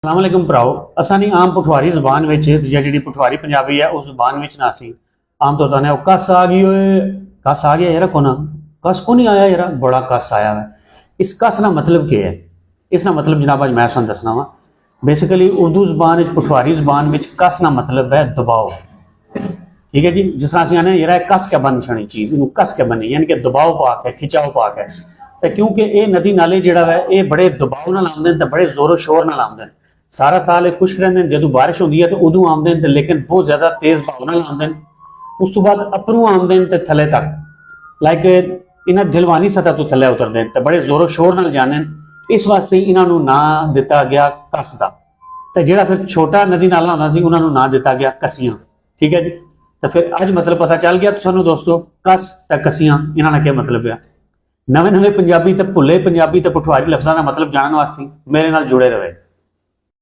अस्सलामुअलैकुम भराओ असा नहीं आम पठवारी जबान में या जी पठवारी पंजाबी है उस जबान में ना असी आम तौर पर कस आ गई होए कस आ गया यार कोना कस को नहीं आया यार बड़ा कस आया है। इस कस का मतलब क्या है? इसका मतलब जनाब अज मैं तुहानू दसना वा। बेसिकली उर्दू जबान पठवारी जबान में कस का मतलब है दबाव। ठीक है जी, जिस तरह असं आने यार कस के बन छनी चीज़ इनू कस के बनी यानी कि दबाव पा के खिंचाव पा के। तो क्योंकि ये नदी नाले जोड़ा है ये बड़े दबाव नाल आउंदे ने, बड़े जोरों शोर नाल आउंदे ने। सारा साल ये खुश्क रहंदे ने, जदों बारिश होंदी है तो उदों आउंदे ने, लेकिन बहुत ज़्यादा तेज़ भाव नाल आउंदे ने। उस तो बाद अपरों आउंदे ने ते थले तक लाइक इन्हां दिलवानी सतह तो थले उतरदे ने ते बड़े जोरों शोर नाल जाने ने। इस वास्ते इन्हां नूं नां दिता गया कस दा। ते जिहड़ा फिर छोटा नदी नाला होंदा सी उन्हां नूं नां दिता गया कसियां। ठीक है जी, तो फिर अज मतलब पता चल गया तुहानूं दोस्तों कस ते कसियां इन्हां दा क्या मतलब है। नवे नवे पंजाबी ते भुले पंजाबी ते पठवारी लफ्ज़ां दा मतलब जानने वास्ते मेरे नाल जुड़े रहे।